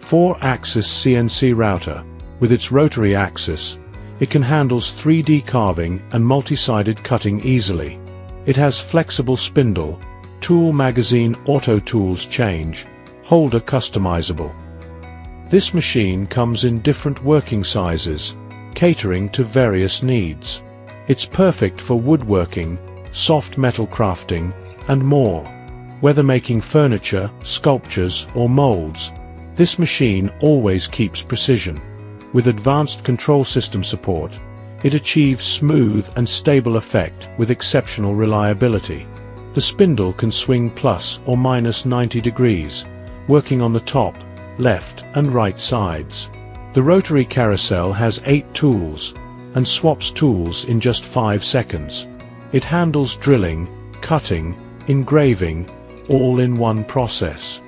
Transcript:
4-axis CNC router. With its rotary axis, it can handle 3D carving and multi-sided cutting easily. It has flexible spindle, tool magazine, auto tools change, holder customizable. This machine comes in different working sizes, catering to various needs. It's perfect for woodworking, soft metal crafting, and more. Whether making furniture, sculptures, or molds, this machine always keeps precision. With advanced control system support, it achieves smooth and stable effect with exceptional reliability. The spindle can swing plus or minus 90 degrees, working on the top, left, and right sides. The rotary carousel has 8 tools, and swaps tools in just 5 seconds. It handles drilling, cutting, engraving, all in one process.